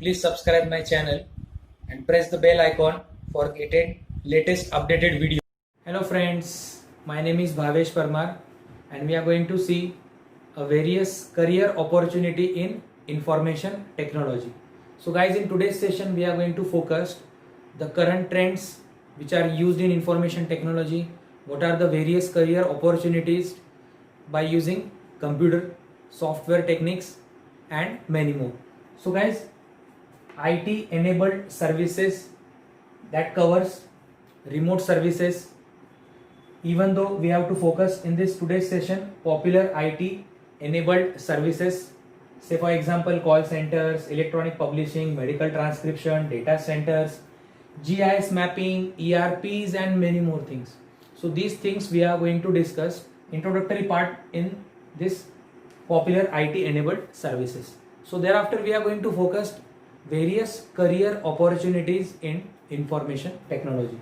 Please subscribe my channel and press the bell icon for getting latest updated video. Hello friends, my name is Bhavesh Parmar and we are going to see a various career opportunity in information technology. So guys, in today's session we are going to focus the current trends which are used in information technology, what are the various career opportunities by using computer, software techniques and many more. So guys, IT enabled services that covers remote services. Even though we have to focus in this today's session popular IT enabled services, say for example call centers, electronic publishing, medical transcription, data centers, GIS mapping, ERPs and many more things. So these things we are going to discuss introductory part in this popular IT enabled services. So thereafter we are going to focus various career opportunities in information technology.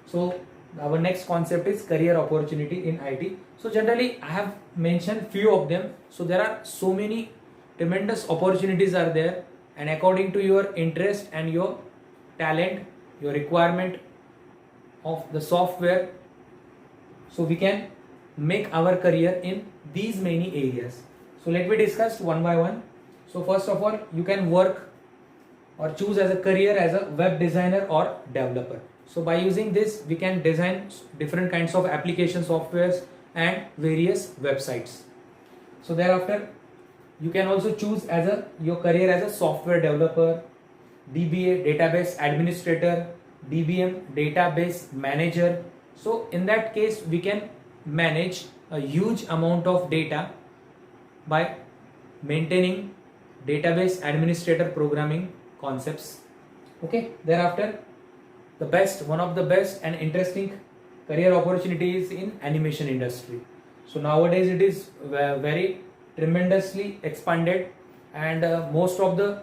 So our next concept is career opportunity in IT. So generally I have mentioned few of them. So there are so many tremendous opportunities are there, and according to your interest and your talent, your requirement of the software, so we can make our career in these many areas. So let me discuss one by one. So first of all, you can work or choose as a career as a web designer or developer. So by using this we can design different kinds of application softwares and various websites. So thereafter you can also choose as your career as a software developer, DBA database administrator, DBM database manager. So in that case we can manage a huge amount of data by maintaining database administrator programming concepts. Okay, thereafter one of the best and interesting career opportunities in animation industry. So nowadays it is very tremendously expanded, and most of the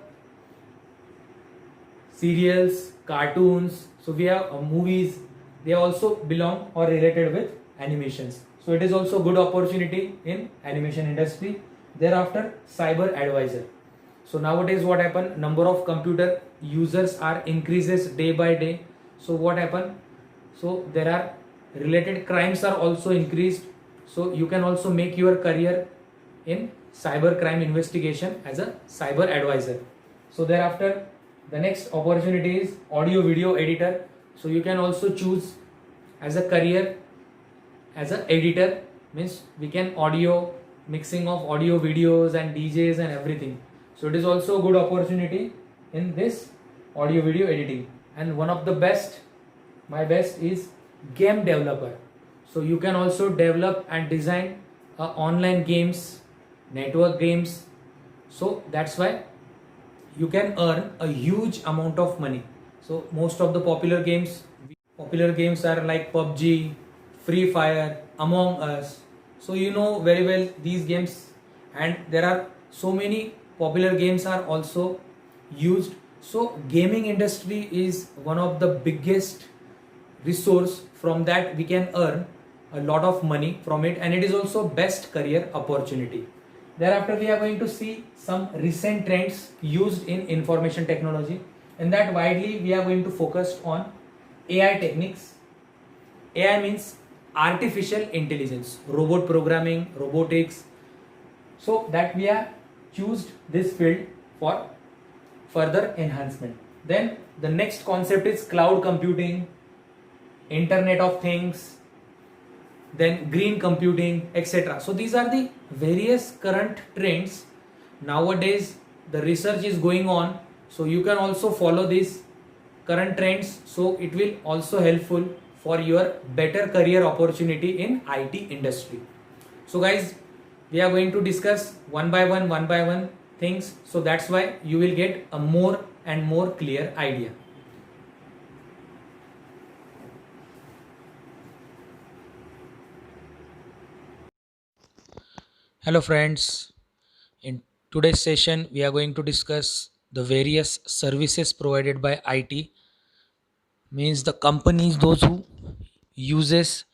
serials, cartoons, so we have movies, they also belong or related with animations. So it is also good opportunity in animation industry. Thereafter cyber advisor. So nowadays what happen, number of computer users are increases day by day. So what happen, so there are related crimes are also increased. So you can also make your career in cyber crime investigation as a cyber advisor. So thereafter the next opportunity is audio video editor. So you can also choose as a career as an editor, means we can audio mixing of audio videos and DJs and everything. So it is also a good opportunity in this audio video editing. And one of the best, my best is game developer. So you can also develop and design online games, network games. So that's why you can earn a huge amount of money. So most of the popular games are like PUBG, Free Fire, Among Us. So you know very well these games, and there are so many popular games are also used. So gaming industry is one of the biggest resource, from that we can earn a lot of money from it, and it is also best career opportunity. Thereafter we are going to see some recent trends used in information technology. In that widely we are going to focus on AI techniques. AI means artificial intelligence, robot programming, robotics. So that we are choose this field for further enhancement. Then the next concept is cloud computing, internet of things, then green computing, etc. So these are the various current trends. Nowadays the research is going on, so you can also follow these current trends, so it will also helpful for your better career opportunity in IT industry. So guys, we are going to discuss one by one things, so that's why you will get a more and more clear idea. Hello friends, in today's session we are going to discuss the various services provided by IT, means the companies those who uses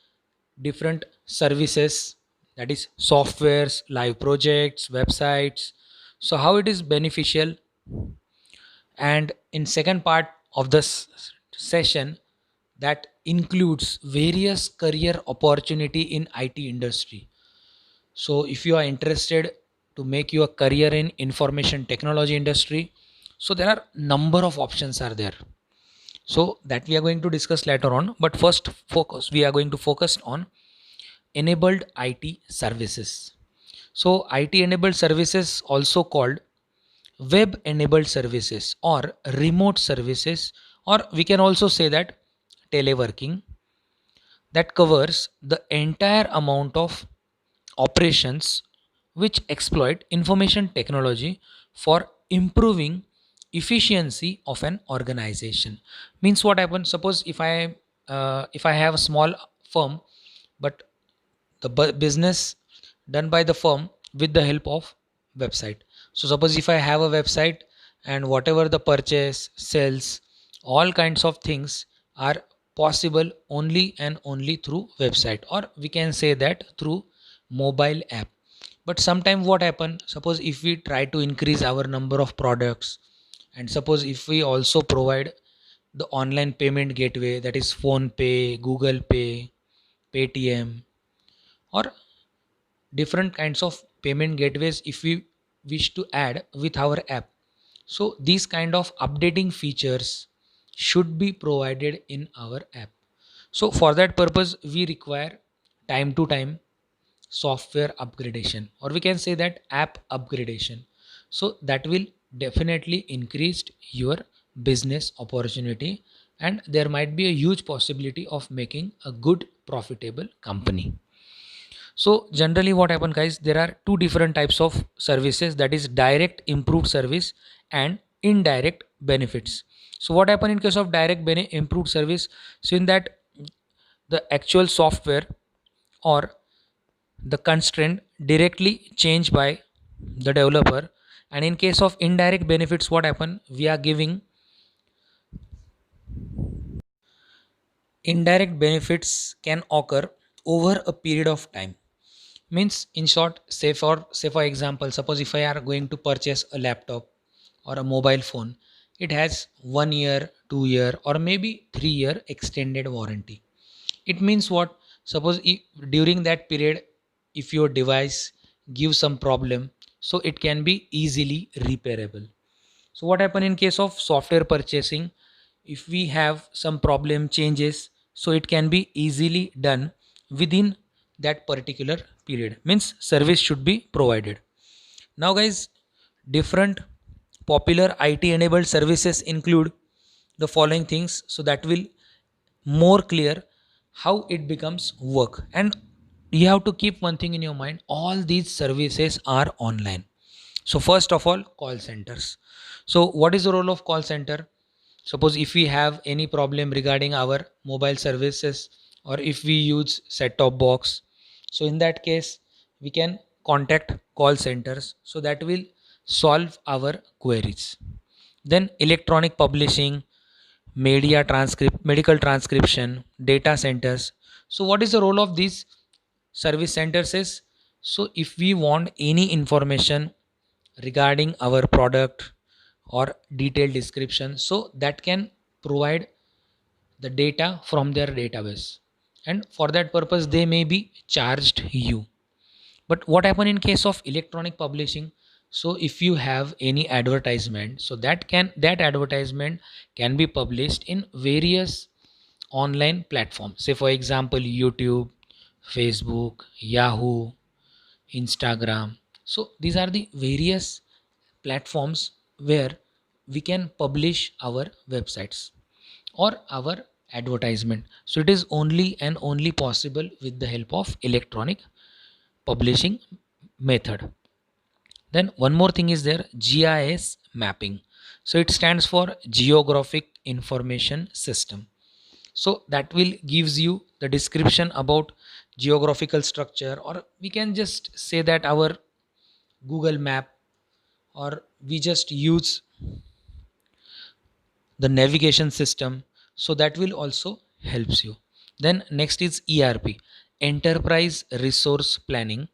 different services, that is softwares, live projects, websites. So how it is beneficial And in second part of this session, that includes various career opportunity in IT industry. So if you are interested to make your career in information technology industry, so there are number of options are there. So that we are going to discuss later on. But first focus, we are going to focus on enabled IT services. So IT enabled services, also called web enabled services or remote services, or we can also say that teleworking, that covers the entire amount of operations which exploit information technology for improving efficiency of an organization. Means what happens, suppose if I have a small firm, but the business done by the firm with the help of website. So suppose if I have a website, and whatever the purchase, sales, all kinds of things are possible only and only through website, or we can say that through mobile app. But sometime what happen, suppose if we try to increase our number of products, and suppose if we also provide the online payment gateway, that is phone pay, Google Pay, Paytm, or different kinds of payment gateways if we wish to add with our app. So these kind of updating features should be provided in our app. So for that purpose we require time to time software upgradation, or we can say that app upgradation. So that will definitely increase your business opportunity, and there might be a huge possibility of making a good profitable company. So generally what happen guys, there are two different types of services, that is direct improved service and indirect benefits. So what happen in case of direct improved service, so in that the actual software or the constraint directly changed by the developer. And in case of indirect benefits, what happen, we are giving indirect benefits can occur over a period of time. Means in short, say for example, suppose if I are going to purchase a laptop or a mobile phone, it has 1 year, 2 year, or maybe 3 year extended warranty. It means what, suppose if, during that period, if your device gives some problem, so it can be easily repairable. So what happen in case of software purchasing, if we have some problem changes, so it can be easily done within that particular period. Means service should be provided. Now guys, different popular IT enabled services include the following things, so that will more clear how it becomes work. And you have to keep one thing in your mind, all these services are online. So first of all, call centers. So what is the role of call center? Suppose if we have any problem regarding our mobile services, or if we use set top box, so in that case we can contact call centers, so that will solve our queries. Then electronic publishing, medical transcription, data centers. So what is the role of these service centers is, so if we want any information regarding our product or detailed description, so that can provide the data from their database, and for that purpose they may be charged you. But what happen in case of electronic publishing, so if you have any advertisement, so that advertisement can be published in various online platforms, say for example YouTube, Facebook, Yahoo, Instagram. So these are the various platforms where we can publish our websites or our advertisement. So it is only and only possible with the help of electronic publishing method. Then one more thing is there, GIS mapping. So it stands for Geographic Information System. So that will gives you the description about geographical structure, or we can just say that our Google map, or we just use the navigation system. So that will also helps you. Then next is ERP, enterprise resource planning,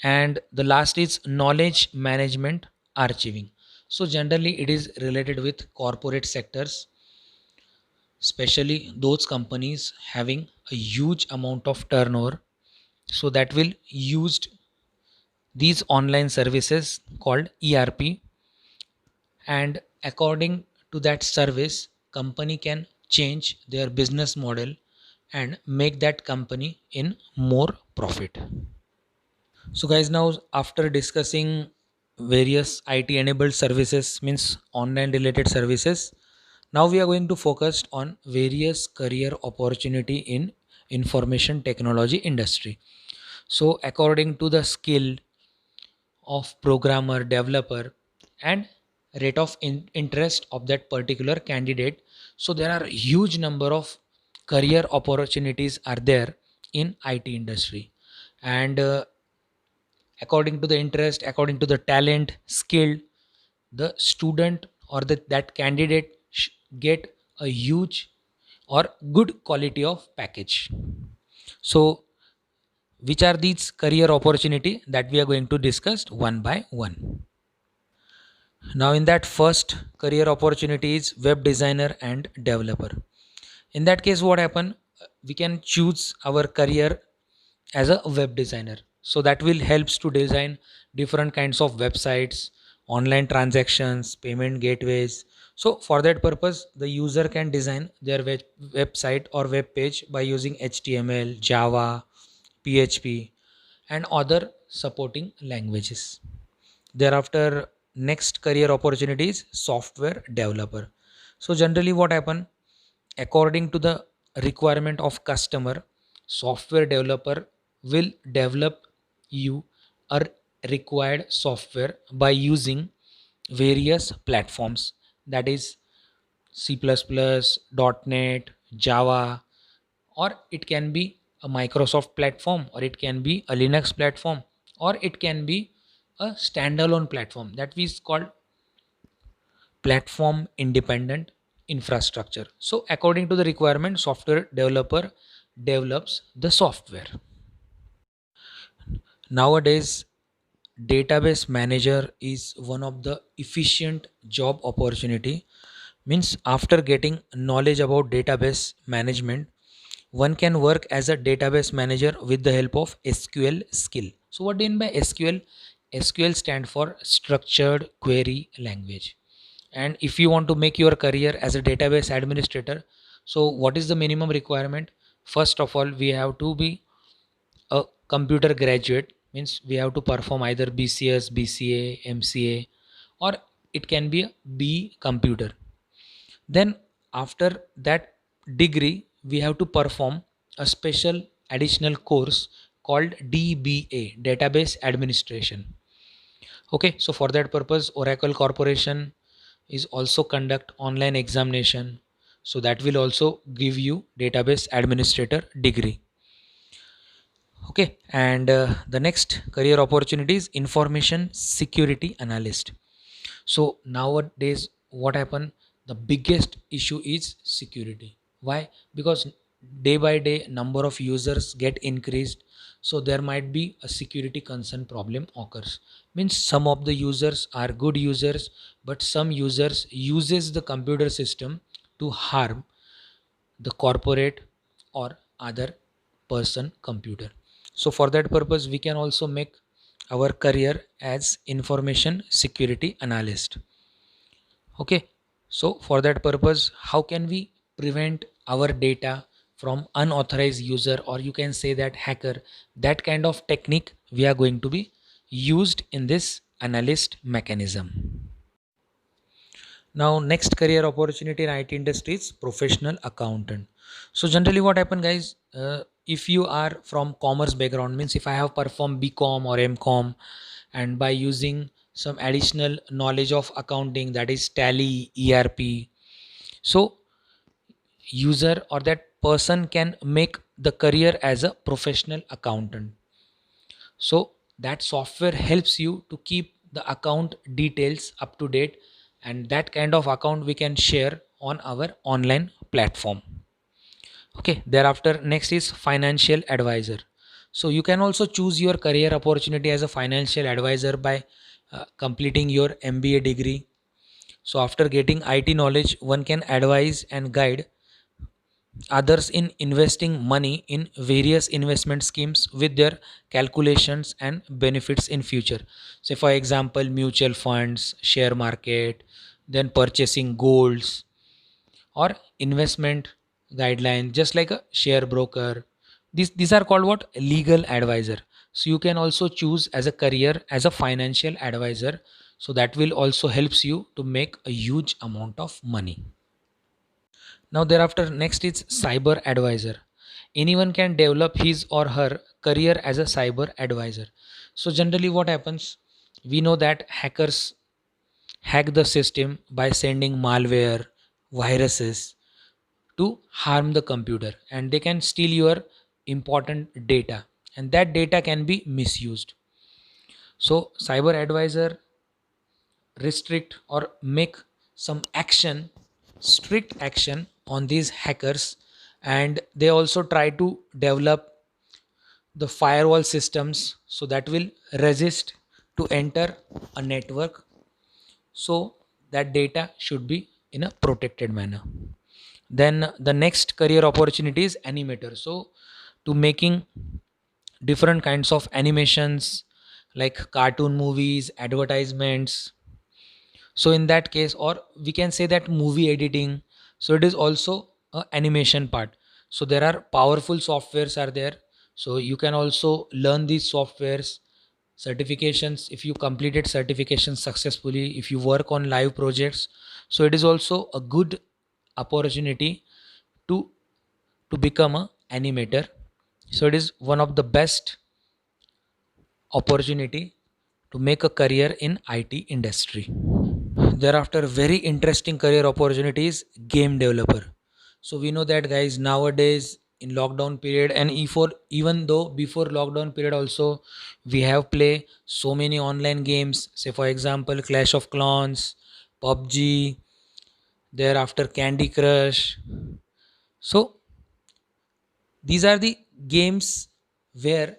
and the last is knowledge management archiving. So generally it is related with corporate sectors, especially those companies having a huge amount of turnover. So that will used these online services called ERP, and according to that service, company can change their business model and make that company in more profit. So guys, now after discussing various IT enabled services, means online related services, now we are going to focus on various career opportunity in information technology industry. So according to the skill of programmer, developer, and rate of interest of that particular candidate, so there are huge number of career opportunities are there in IT industry. And according to the interest, according to the talent, skill, the student or that candidate get a huge or good quality of package. So which are these career opportunity that we are going to discuss one by one. Now in that first career opportunity is web designer and developer. In that case, what happen, we can choose our career as a web designer, so that will helps to design different kinds of websites, online transactions, payment gateways. So for that purpose, the user can design their website or web page by using HTML, Java, PHP, and other supporting languages. Thereafter, next career opportunity is software developer. So generally what happen, according to the requirement of customer, software developer will develop you a required software by using various platforms, that is C++, .NET, Java, or it can be a Microsoft platform, or it can be a Linux platform, or it can be a standalone platform that is called platform independent infrastructure. So according to the requirement, software developer develops the software. Nowadays, database manager is one of the efficient job opportunity. Means after getting knowledge about database management, one can work as a database manager with the help of SQL skill. So what do you mean by SQL? SQL stand for structured query language. And if you want to make your career as a database administrator, so what is the minimum requirement? First of all, we have to be a computer graduate, means we have to perform either BCS, BCA, MCA, or it can be a B computer. Then after that degree, we have to perform a special additional course called DBA, Database Administration. Okay, so for that purpose, Oracle Corporation is also conduct online examination. So that will also give you database administrator degree. Okay, and the next career opportunity is information security analyst. So nowadays, what happen? The biggest issue is security. Why? Because day by day, number of users get increased. So there might be a security concern problem occurs. Means some of the users are good users, but some users uses the computer system to harm the corporate or other person computer. So for that purpose, we can also make our career as information security analyst. Okay, so for that purpose, how can we prevent our data from unauthorized user, or you can say that hacker? That kind of technique we are going to be used in this analyst mechanism. Now next career opportunity in IT industry is professional accountant. So generally what happen, guys, if you are from commerce background, means if I have performed BCom or MCom, and by using some additional knowledge of accounting, that is tally, ERP, so user or that person can make the career as a professional accountant. So that software helps you to keep the account details up to date, and that kind of account we can share on our online platform. Okay, thereafter next is financial advisor. So you can also choose your career opportunity as a financial advisor by completing your MBA degree, So after getting IT knowledge, one can advise and guide others in investing money in various investment schemes with their calculations and benefits in future. Say for example, mutual funds, share market, then purchasing golds or investment guideline, just like a share broker. These are called what? Legal advisor. So you can also choose as a career as a financial advisor. So that will also helps you to make a huge amount of money. Now, thereafter, next is cyber advisor. Anyone can develop his or her career as a cyber advisor. So, generally, what happens? We know that hackers hack the system by sending malware, viruses to harm the computer, and they can steal your important data, and that data can be misused. So, cyber advisor restrict or make some action, strict action on these hackers, and they also try to develop the firewall systems so that will resist to enter a network, so that data should be in a protected manner. Then the next career opportunity is animator. So to making different kinds of animations like cartoon movies, advertisements. So in that case, or we can say that movie editing, so it is also a animation part. So there are powerful softwares are there, so you can also learn these softwares. Certifications, if you completed certifications successfully, if you work on live projects, so it is also a good opportunity to become a animator. So it is one of the best opportunity to make a career in IT industry. Thereafter, very interesting career opportunities, game developer. So we know that guys, nowadays in lockdown period, and even though before lockdown period also, we have play so many online games. Say for example, Clash of Clans, PUBG, thereafter Candy Crush. So these are the games where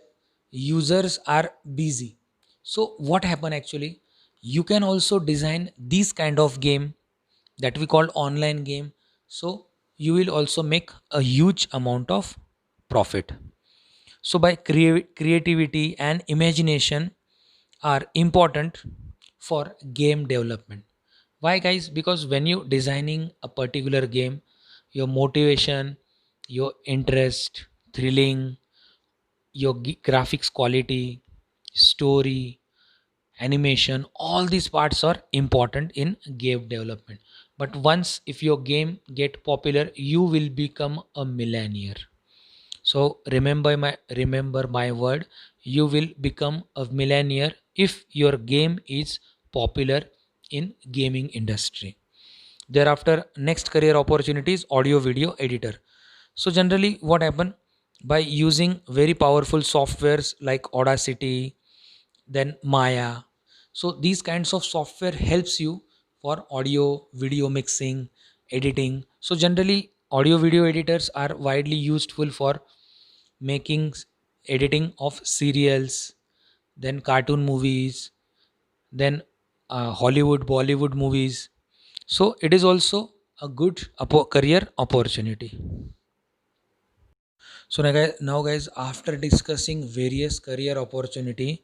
users are busy. So what happen actually? You can also design these kind of game that we call online game. So you will also make a huge amount of profit. So by creativity and imagination are important for game development. Why guys? Because when you designing a particular game, your motivation, your interest, thrilling, your graphics quality, story, animation, all these parts are important in game development. But once if your game get popular, you will become a millionaire. So remember my word, you will become a millionaire if your game is popular in gaming industry. Thereafter, next career opportunity is audio video editor. So generally what happen, by using very powerful softwares like Audacity, then Maya. So these kinds of software helps you for audio video mixing, editing. So generally audio video editors are widely useful for making editing of serials, then cartoon movies, then Hollywood Bollywood movies. So it is also a good career opportunity. So now guys, after discussing various career opportunity,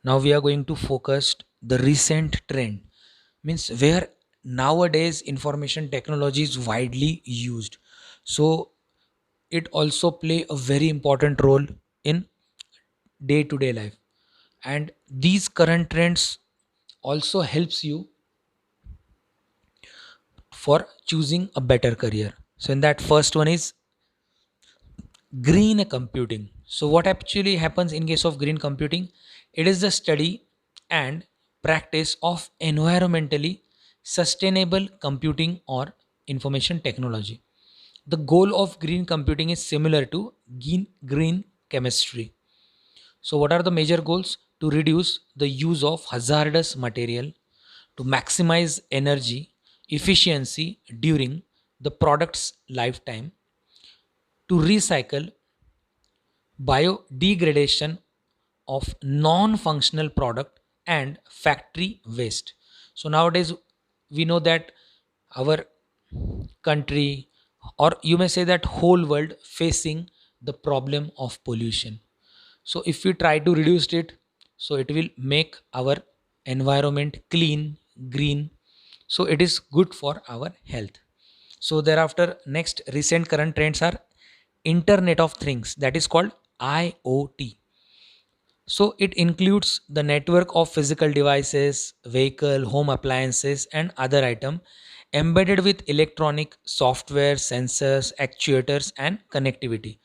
now we are going to focus the recent trend, means where nowadays information technology is widely used. So it also play a very important role in day to day life, and these current trends also helps you for choosing a better career. So in that, first one is green computing. So what actually happens in case of green computing? It is the study and practice of environmentally sustainable computing or information technology. The goal of green computing is similar to green chemistry. So what are the major goals? To reduce the use of hazardous material, to maximize energy efficiency during the product's lifetime, to recycle biodegradation of non-functional product and factory waste. So nowadays we know that our country, or you may say that whole world, facing the problem of pollution. So if we try to reduce it, so it will make our environment clean, green, so it is good for our health. So thereafter, next recent current trends are Internet of Things, that is called IoT. So it includes the network of physical devices, vehicle, home appliances, and other item embedded with electronic software, sensors, actuators, and connectivity.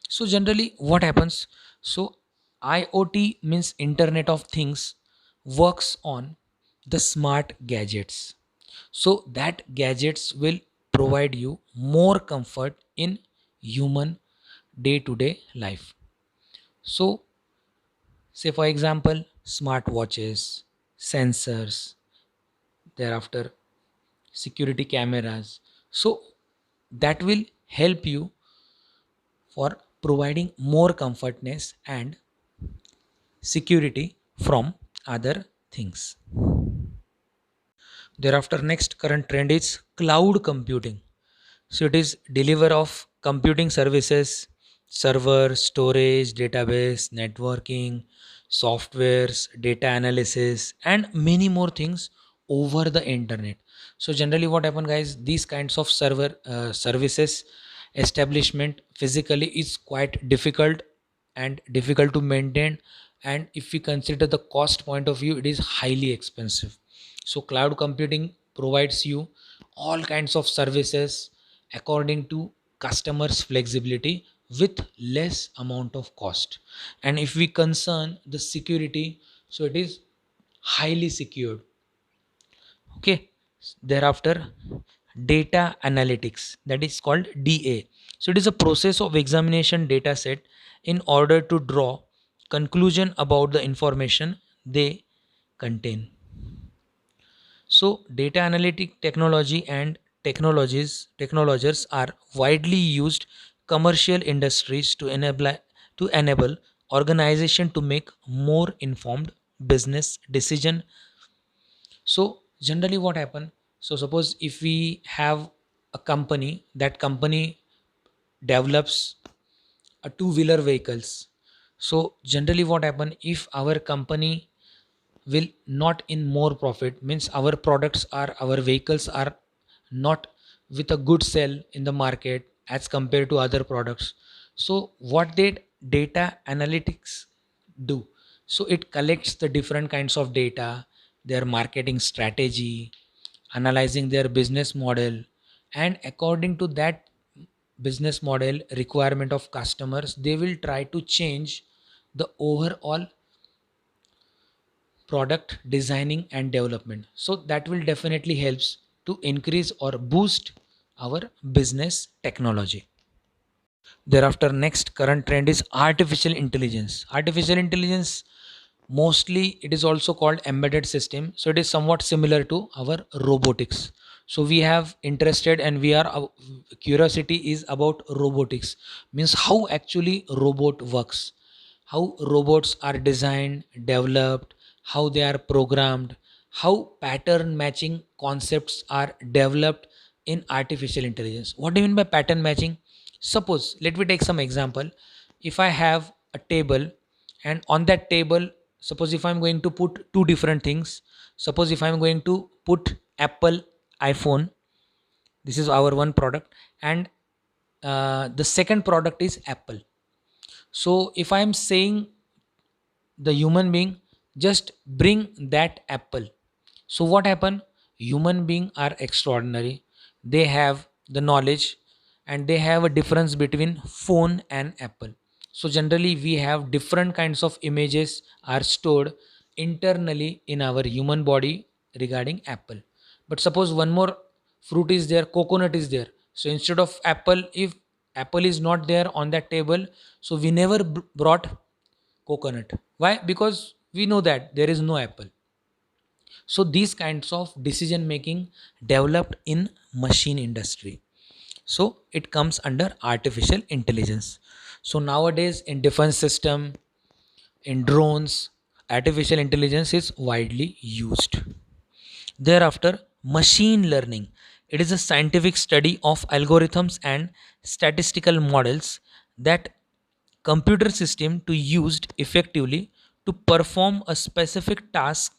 So generally, what happens? So IoT means Internet of Things, works on the smart gadgets. So that gadgets will provide you more comfort in human day-to-day life. So say for example, smartwatches, sensors, thereafter security cameras. So that will help you for providing more comfortness and security from other things. Thereafter, next current trend is cloud computing. So it is deliver of computing services, server, storage, database, networking, softwares, data analysis, and many more things over the internet. So generally, what happen, guys? These kinds of server services establishment physically is quite difficult and difficult to maintain. And if we consider the cost point of view, it is highly expensive. So cloud computing provides you all kinds of services according to customers flexibility with less amount of cost. And if we concern the security, so it is highly secured. Okay. Thereafter, data analytics, that is called DA. So it is a process of examination data set in order to draw conclusion about the information they contain. So data analytic technology and technologies are widely used commercial industries to enable organization to make more informed business decision. So generally what happen? So suppose if we have a company, that company develops a two-wheeler vehicles. So generally what happen, if our company will not in more profit, means our vehicles are not with a good sell in the market as compared to other products. So what did data analytics do? So it collects the different kinds of data, their marketing strategy, analyzing their business model, and according to that business model requirement of customers, they will try to change the overall product designing and development. So that will definitely helps to increase or boost our business technology. Thereafter, next current trend is artificial intelligence. Artificial intelligence, mostly it is also called embedded system. So it is somewhat similar to our robotics. So we have interested and we are curiosity is about robotics, means how actually robot works, how robots are designed, developed, how they are programmed, how pattern matching concepts are developed in artificial intelligence. What do you mean by pattern matching? Suppose, let me take some example. If I have a table, and on that table, suppose if I'm going to put two different things, suppose if I'm going to put Apple iPhone, this is our one product, and the second product is Apple. So if I'm saying the human being, just bring that apple, so what happen? Human being are extraordinary, they have the knowledge, and they have a difference between phone and apple. So generally we have different kinds of images are stored internally in our human body regarding apple. But suppose one more fruit is there, coconut is there, so instead of apple, if apple is not there on that table, so we never brought coconut. Why? Because we know that there is no apple. So these kinds of decision making developed in machine industry. So it comes under artificial intelligence. So nowadays in defense system, in drones, artificial intelligence is widely used. Thereafter, Machine learning. It is a scientific study of algorithms and statistical models that computer system to used effectively to perform a specific task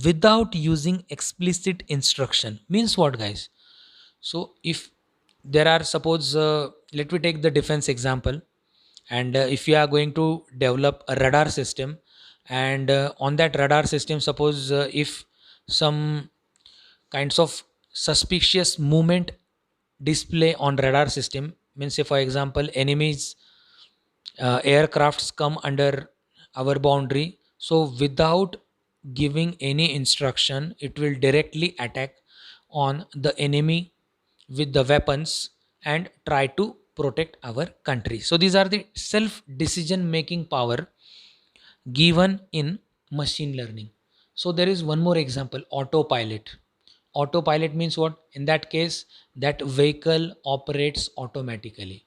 without using explicit instruction. Means what, guys? So if there are, suppose, let me take the defense example, and if you are going to develop a radar system, and on that radar system, suppose if some kinds of suspicious movement display on radar system, means say for example enemies aircrafts come under our boundary, so without giving any instruction it will directly attack on the enemy with the weapons and try to protect our country. So these are the self decision making power given in machine learning. So there is one more example, autopilot. Autopilot means what? In that case, that vehicle operates automatically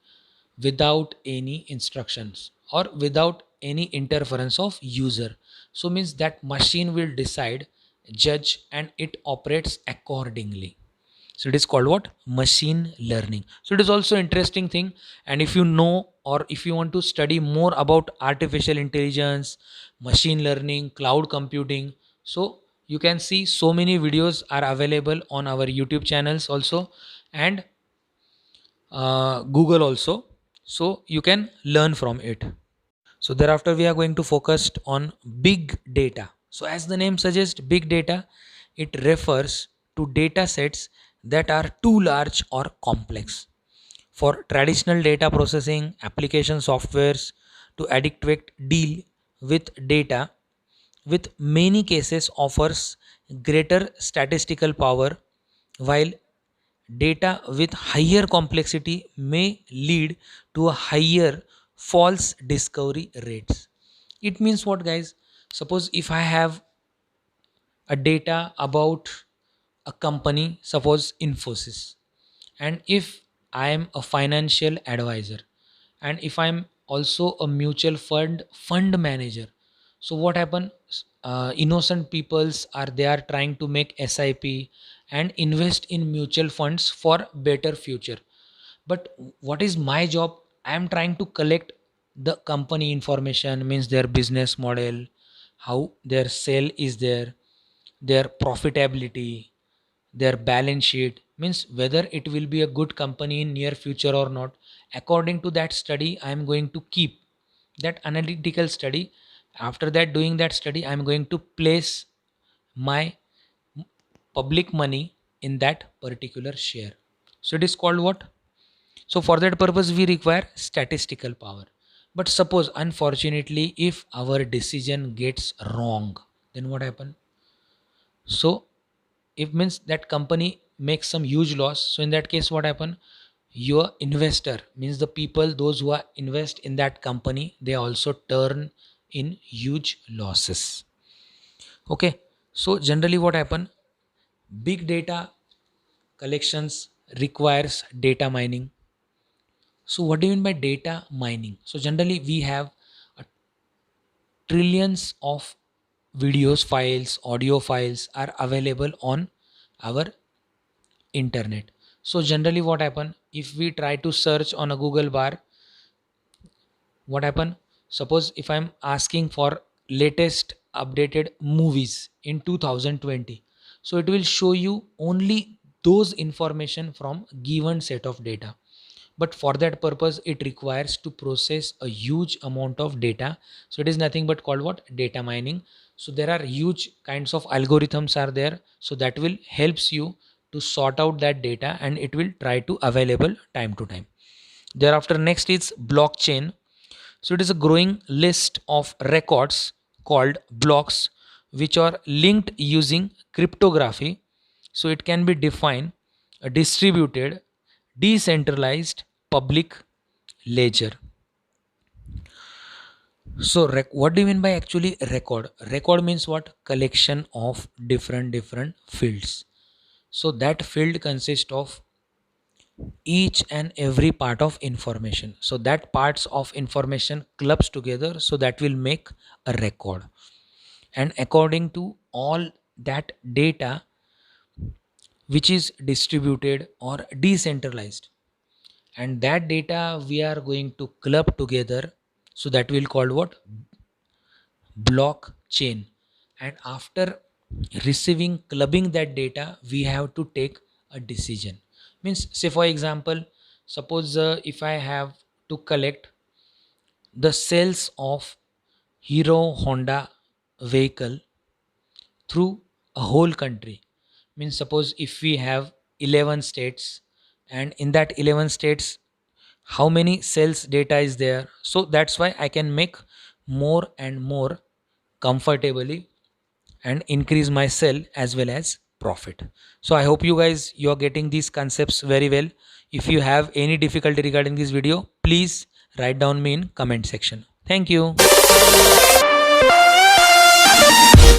without any instructions or without any interference of user. So means that machine will decide, judge, and it operates accordingly. So it is called what? Machine learning. So it is also interesting thing. And if you know, or if you want to study more about artificial intelligence, machine learning, cloud computing, so you can see so many videos are available on our YouTube channels also, and Google also. So you can learn from it. So thereafter we are going to focus on big data. So as the name suggests, big data, it refers to data sets that are too large or complex for traditional data processing application softwares to adequate deal with data, with many cases offers greater statistical power, while data with higher complexity may lead to a higher false discovery rates. It means what, guys? Suppose if I have a data about a company, suppose Infosys, and if I am a financial advisor, and if I'm also a mutual fund manager, so what happen? Innocent peoples are they are trying to make SIP and invest in mutual funds for better future. But what is my job? I am trying to collect the company information, means their business model, how their sale is there, their profitability, their balance sheet, means whether it will be a good company in near future or not. According to that study I am going to keep that analytical study. After that, doing that study, I am going to place my public money in that particular share. So it is called what? So for that purpose we require statistical power. But suppose unfortunately if our decision gets wrong, then what happen? So if means that company makes some huge loss, so in that case what happen? Your investor, means the people those who are invest in that company, they also turn in huge losses. Okay, so generally what happen? Big data collections requires data mining. So what do you mean by data mining? So generally we have a trillions of videos files, audio files are available on our internet. So generally what happen, if we try to search on a Google bar, what happen? Suppose if I'm asking for latest updated movies in 2020, so it will show you only those information from given set of data. But for that purpose it requires to process a huge amount of data. So it is nothing but called what? Data mining. So there are huge kinds of algorithms are there, so that will helps you to sort out that data, and it will try to available time to time. Thereafter next is blockchain. So it is a growing list of records called blocks which are linked using cryptography. So it can be defined a distributed, decentralized public ledger. So what do you mean by actually record? Record means what? Collection of different fields. So that field consists of each and every part of information. So that parts of information clubs together, so that will make a record. And according to all that data, which is distributed or decentralized, and that data we are going to club together, so that we'll call what, blockchain. And after receiving clubbing that data, we have to take a decision. Means, say for example, suppose if I have to collect the sales of Hero Honda vehicle through a whole country. Means, suppose if we have 11 states, and in that 11 states, how many sales data is there? So that's why I can make more and more comfortably and increase my sell as well as profit. So I hope you guys, you're getting these concepts very well. If you have any difficulty regarding this video, please write down me in comment section. Thank you.